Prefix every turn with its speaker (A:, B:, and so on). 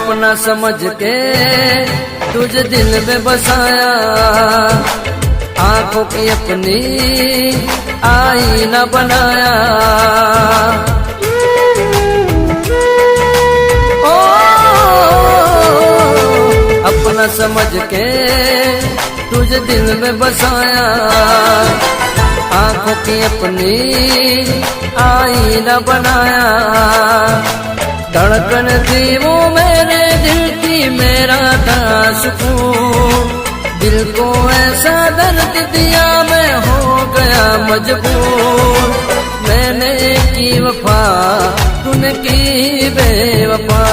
A: अपना समझ के तुझे दिल में बसाया, आंखों की अपनी आईना बनाया। ओ अपना समझ के तुझे दिल में बसाया, आंखों की अपनी आईना बनाया। धड़कन थी वो मेरे दिल की, मेरा था सुकून। दिल को ऐसा दर्द दिया, मैं हो गया मजबूर। मैंने की वफा, तूने की बेवफा।